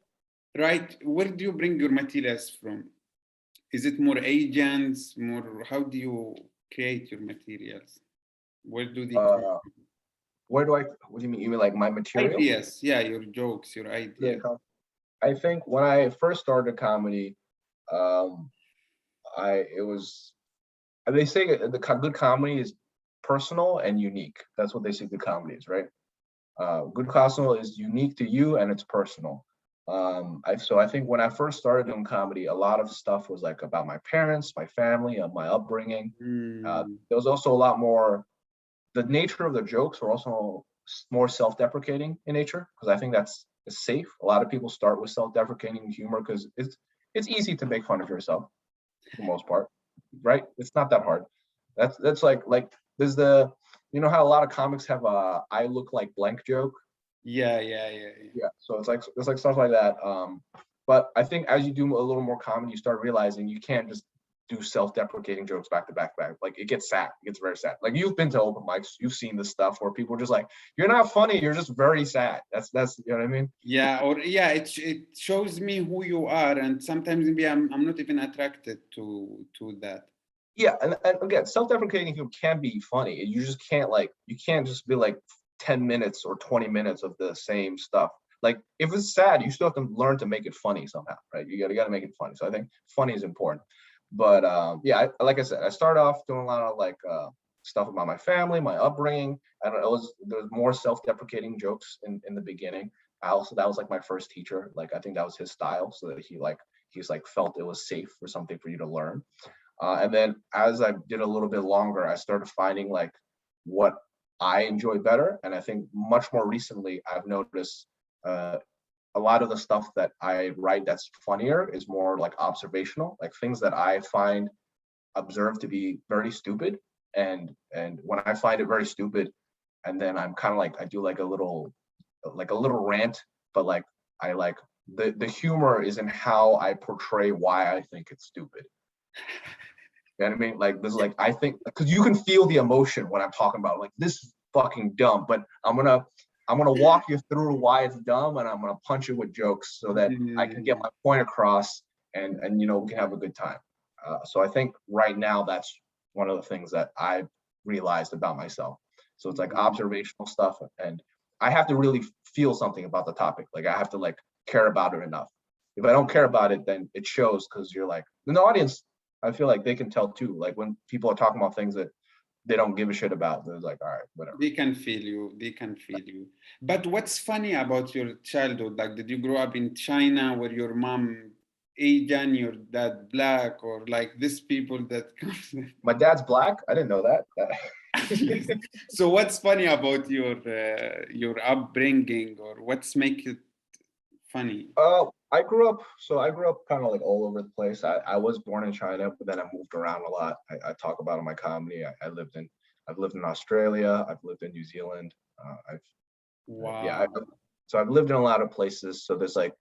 write? Where do you bring your materials from? Is it more agents? More? How do you create your materials? Where do they come Uh, where do I? What do you mean? You mean like my from? material? Ideas, yeah, your jokes, your Yeah. ideas. I think when I first started comedy, um, it was they say good comedy is personal and unique. That's what they say good comedy is, right? Good comedy is unique to you and it's personal. So I think when I first started doing comedy, a lot of stuff was like about my parents, my family, my upbringing. Mm, There was also a lot more. The nature of the jokes were also more self-deprecating in nature because I think that's safe. A lot of people start with self-deprecating humor because it's easy to make fun of yourself for the most part, right? It's not that hard. That's like there's the how a lot of comics have a I look like blank joke. yeah. Yeah, so it's like stuff like that. But I think as you do a little more comedy, you start realizing you can't just do self-deprecating jokes back to back to back. Like it gets sad. It gets very sad. Like you've been to open mics, you've seen this stuff where people are just like, "You're not funny. You're just very sad." That's you know what I mean? Yeah, or yeah, it shows me who you are, and sometimes maybe I'm not even attracted to that. Yeah, and again, self-deprecating humor can be funny. You just can't you can't just be like 10 minutes or 20 minutes of the same stuff. Like if it's sad, you still have to learn to make it funny somehow, right? You gotta make it funny. So I think funny is important. But yeah, like I said, I started off doing a lot of stuff about my family, my upbringing. And there was more self-deprecating jokes in the beginning. That was like my first teacher. Like I think that was his style, so that he's like felt it was safe for something for you to learn. And then as I did a little bit longer, I started finding like what I enjoy better. And I think much more recently, I've noticed uh, a lot of the stuff that I write that's funnier is more like observational, like things that I find observed to be very stupid. And when I find it very stupid, and then I'm kind of like I do like a little rant, but like I like the humor is in how I portray why I think it's stupid. You know what I mean? Like this, like I think because you can feel the emotion when I'm talking about like this is fucking dumb, but I'm gonna walk you through why it's dumb, and I'm gonna punch it with jokes so that I can get Mm, my point across, and we can have a good time. So I think right now that's one of the things that I've realized about myself. So it's like mm. observational stuff, and I have to really feel something about the topic. Like I have to like care about it enough. If I don't care about it, then it shows because you're like in the audience. I feel like they can tell too. Like when people are talking about things that they don't give a shit about, they're like, all right, whatever. They can feel you. They can feel you. But what's funny about your childhood? Like, did you grow up in China where your mom Asian, your dad black, or like these people that come? My dad's black. I didn't know that. So what's funny about your upbringing, or what's make it funny? I grew up kind of like all over the place. I was born in China, but then I moved around a lot. I talk about in my comedy. I've lived in Australia. I've lived in New Zealand. I've yeah. Wow. So I've lived in a lot of places. So there's like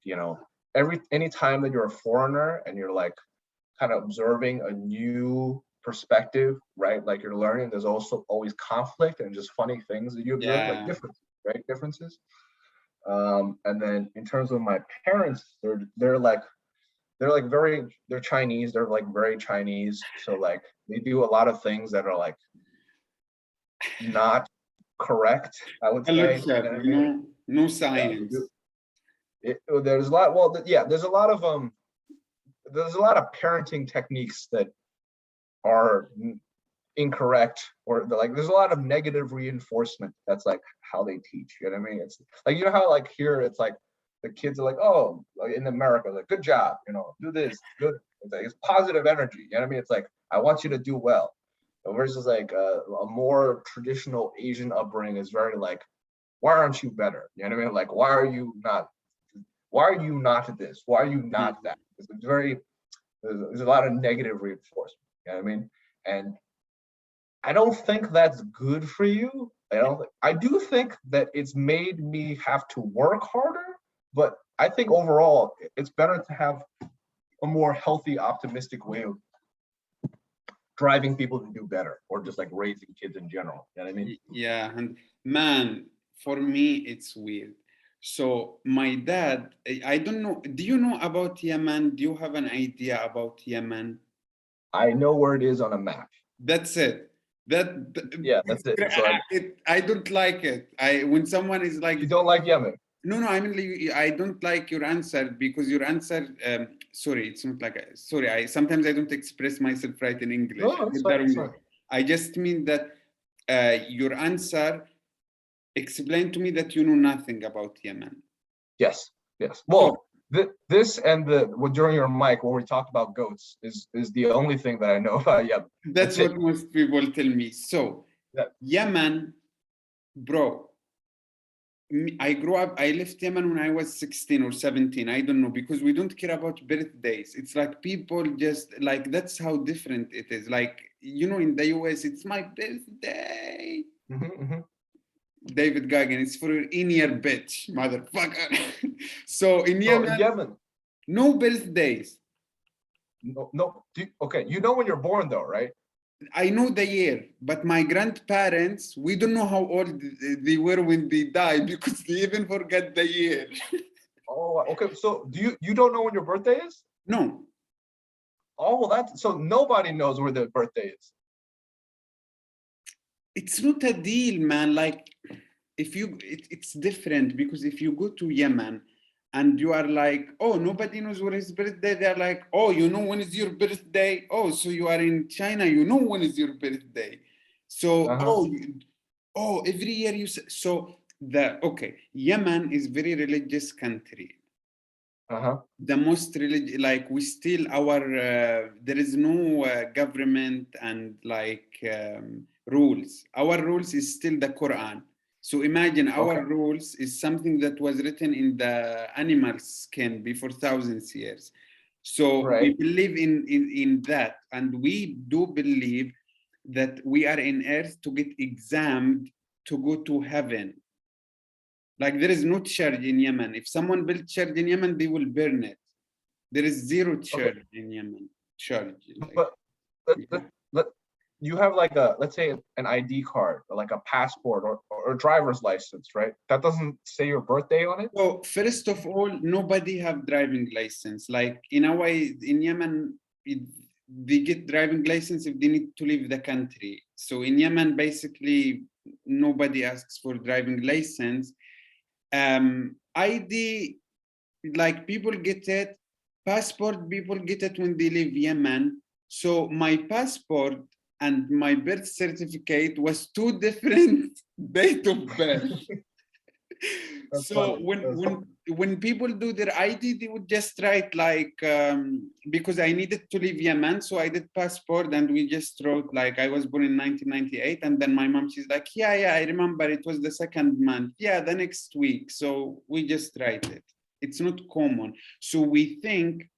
any time that you're a foreigner and you're like kind of observing a new perspective, right? Like you're learning. There's also always conflict and just funny things that you observe, like Yeah. differences, right? Differences. And then in terms of my parents, they're Chinese. They're like very Chinese. So like they do a lot of things that are like not correct, I would I look say. You sharp, know what I mean? no Yeah, they science. do. There's a lot. Well, yeah, there's a lot of parenting techniques that are incorrect, or like there's a lot of negative reinforcement. That's like how they teach. You know what I mean? It's like how like here it's like the kids are like, oh, like in America, like, good job, you know, do this, good. It's like, it's positive energy. You know what I mean? It's like, I want you to do well. Versus like a more traditional Asian upbringing is very like, why aren't you better? You know what I mean? Like, why are you not this? Why are you not that? It's very, there's a lot of negative reinforcement. You know what I mean? And I don't think that's good for you. I do think that it's made me have to work harder, but I think overall it's better to have a more healthy, optimistic way of driving people to do better, or just like raising kids in general. You know what I mean? Yeah, and man, for me it's weird. So my dad, I don't know, do you know about Yemen? Do you have an idea about Yemen? I know where it is on a map. That's it. That Yeah, that's it. So I don't like it. When someone is like, you don't like Yemen? no, I mean, I don't like your answer, because your answer, sorry, it's not like, sorry, sometimes I don't express myself right in English. No, it's fine, it's fine. I just mean that your answer explained to me that you know nothing about Yemen. Yes. Well, this and during your mic when we talked about goats is the only thing that I know about Yemen. That's what most people tell me. So Yemen, bro, I left Yemen when I was 16 or 17. I don't know, because we don't care about birthdays. It's like people just like, that's how different it is. Like, you know, in the US, it's my birthday. David Gagan, it's for your in-ear bitch, motherfucker. So in Yemen, no birthdays. No. Okay, you know when you're born though, right? I know the year, but my grandparents, we don't know how old they were when they died, because they even forgot the year. Oh, okay. So you don't know when your birthday is? No. Oh, so nobody knows where their birthday is. It's not a deal, man. Like, it's different, because if you go to Yemen and you are like, oh, nobody knows what his birthday, they're like, oh, you know when is your birthday? Oh, so you are in China, you know when is your birthday? So every year you say, so Yemen is very religious country. The most religious, like, we still there is no government and like rules. Our rules is still the Quran. So imagine our rules is something that was written in the animal skin before thousands of years. So we believe in that, and we do believe that we are in earth to get examined to go to heaven. Like, there is no church in Yemen. If someone built church in Yemen, they will burn it. There is zero church in Yemen. Church. But you have like let's say an ID card, or like a passport, or a driver's license, right? That doesn't say your birthday on it? So first of all, nobody have driving license. Like, in a way, in Yemen, they get driving license if they need to leave the country. So in Yemen, basically, nobody asks for driving license. ID, like, people get it. Passport, people get it when they leave Yemen. So my passport and my birth certificate was two different date of birth. So when people do their ID, they would just write like, because I needed to leave Yemen, so I did passport, and we just wrote like, I was born in 1998, and then my mom, she's like, yeah, I remember, it was the second month, yeah, the next week. So we just write it. It's not common. So we think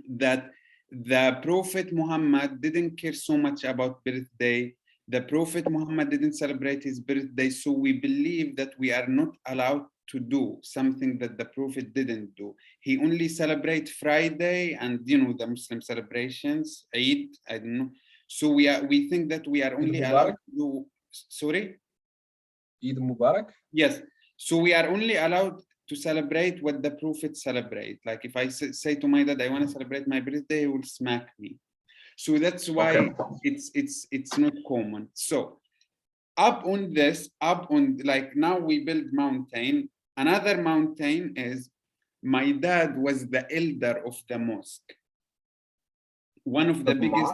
that the Prophet Muhammad didn't care so much about birthday. The Prophet Muhammad didn't celebrate his birthday. So we believe that we are not allowed to do something that the Prophet didn't do. He only celebrate Friday and, you know, the Muslim celebrations, Eid, I don't know. So we think that we are only allowed to do, sorry? Eid Mubarak? Yes. So we are only allowed to celebrate what the Prophet celebrate. Like, if I say to my dad, I want to celebrate my birthday, he will smack me. So that's why it's not common. So up on like, now we build mountain. Another mountain is, my dad was the elder of the mosque. One of the biggest,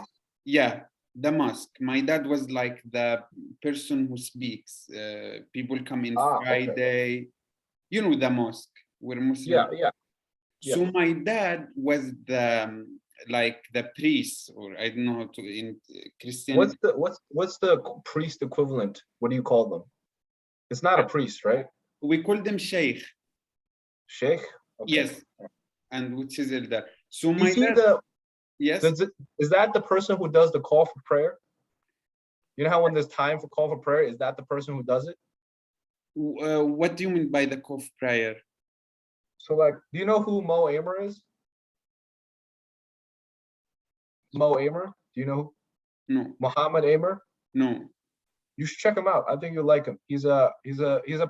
the mosque. My dad was like the person who speaks. People come in Friday. You know the mosque. We're Muslim. Yeah, yeah. So my dad was the like the priest, or I don't know how to in Christian. What's the priest equivalent? What do you call them? It's not a priest, right? We call them sheikh. Sheikh? Okay. Yes, and which is elder. So my Is he dad, yes. is that the person who does the call for prayer? You know how when there's time for call for prayer, is that the person who does it? What do you mean by the call for prayer? So like, do you know who Mo Amer is? Mo Amer? Do you know? No. Muhammad Amer? No. You should check him out. I think you'll like him. He's a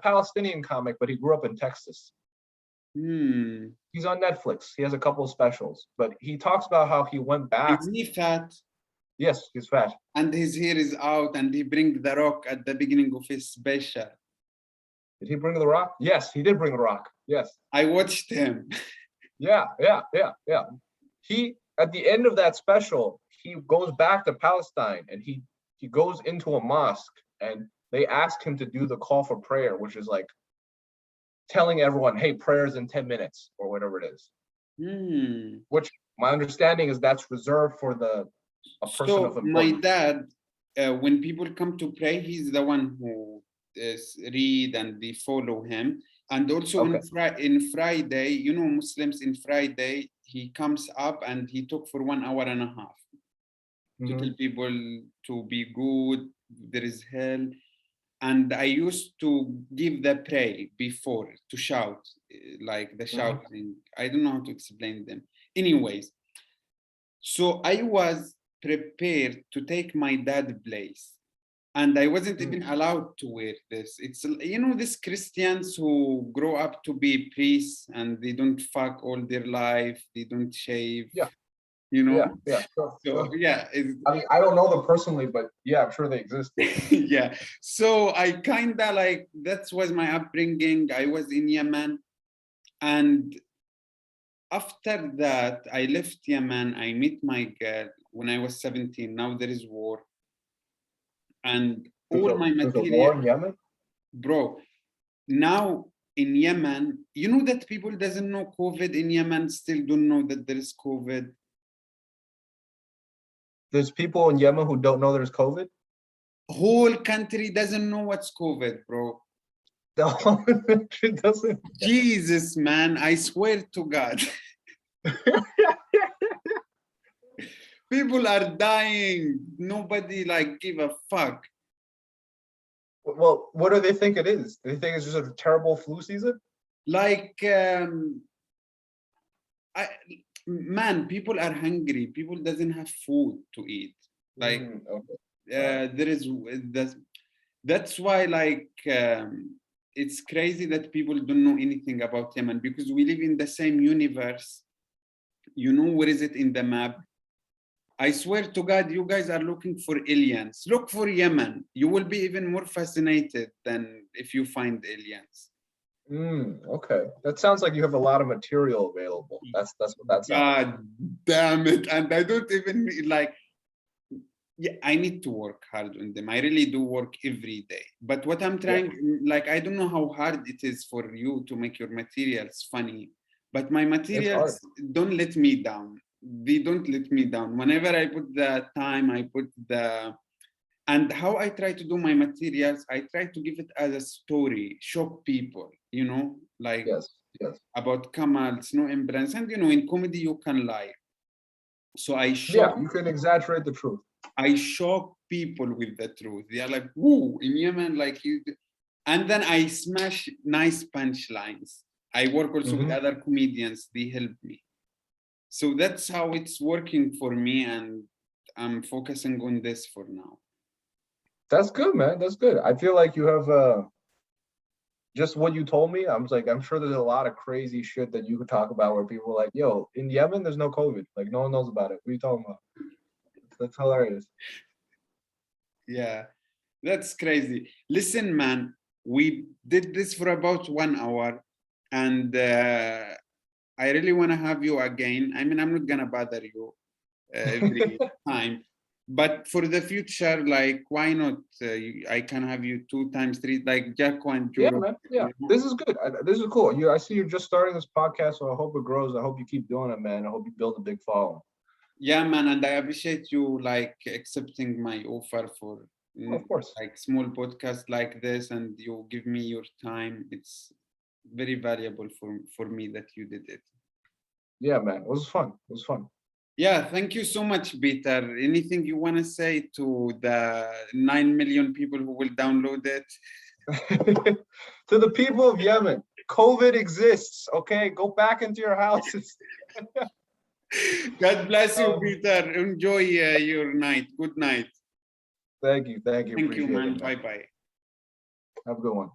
Palestinian comic, but he grew up in Texas. He's on Netflix. He has a couple of specials, but he talks about how he went back. Is he fat? Yes, he's fat. And his hair is out, and he bring the rock at the beginning of his special. Did he bring the rock? Yes, he did bring the rock. Yes. I watched him. Yeah. He, at the end of that special, he goes back to Palestine and he goes into a mosque and they ask him to do the call for prayer, which is like telling everyone, hey, prayers in 10 minutes or whatever it is. Which my understanding is that's reserved for a person of importance. My dad, when people come to pray, he's the one who read and they follow him. And also in Friday, you know, Muslims in Friday, he comes up and he talk for 1 hour and a half to tell people to be good, there is hell. And I used to give the pray before to shout, like the shouting. I don't know how to explain them. Anyways, so I was prepared to take my dad's place. And I wasn't even allowed to wear this. It's, you know, these Christians who grow up to be priests and they don't fuck all their life, they don't shave. Yeah. You know? Yeah. Sure. Yeah. I mean, I don't know them personally, but yeah, I'm sure they exist. Yeah. So I kind of like, that was my upbringing. I was in Yemen. And after that, I left Yemen. I met my girl when I was 17. Now there is war. And all my material, war in Yemen? Bro, now in Yemen, you know that people doesn't know COVID in Yemen, still don't know that there is COVID. There's people in Yemen who don't know there's COVID? Whole country doesn't know what's COVID, bro. The whole country doesn't. Jesus, man, I swear to God. People are dying. Nobody like give a fuck. Well, what do they think it is? Do they think it's just a terrible flu season? Like, man, people are hungry. People doesn't have food to eat. Like, there is that's why, like, it's crazy that people don't know anything about Yemen because we live in the same universe. You know, where is it in the map? I swear to God, you guys are looking for aliens. Look for Yemen. You will be even more fascinated than if you find aliens. Okay. That sounds like you have a lot of material available. That's what that sounds like. God damn it. And I don't even like, yeah, I need to work hard on them. I really do work every day. But what I'm trying, like, I don't know how hard it is for you to make your materials funny, but my materials don't let me down. They don't let me down. Whenever I put the time, I put the, and how I try to do my materials, I try to give it as a story, shock people, you know, like about camels, no imbalance. And, you know, in comedy, you can lie. So I shock. Yeah, you can exaggerate the truth. I shock people with the truth. They are like, whoa, in Yemen, like you. And then I smash nice punchlines. I work also with other comedians. They help me. So that's how it's working for me, and I'm focusing on this for now. That's good, man. That's good. I feel like you have just what you told me. I'm sure there's a lot of crazy shit that you could talk about where people are like, yo, in Yemen, there's no COVID. Like, no one knows about it. What are you talking about? That's hilarious. Yeah, that's crazy. Listen, man, we did this for about 1 hour, and I really want to have you again. I mean, I'm not gonna bother you every time, but for the future, like, why not? I can have you 2 times 3, like Jacko and Yeah, Juro. man. Yeah, this is good. This is cool. I see you're just starting this podcast, so I hope it grows. I hope you keep doing it, man. I hope you build a big following. Yeah, man, and I appreciate you like accepting my offer for Of course. like small podcast like this, and you give me your time. It's very valuable for me that you did it. Yeah, man. It was fun. It was fun. Yeah, thank you so much, Peter. Anything you want to say to the 9 million people who will download it? To the people of Yemen, COVID exists. Okay, go back into your houses. God bless you, Peter. Enjoy your night. Good night. Thank you. Thank you. Thank you, Appreciate man. it, Bye bye. Have a good one.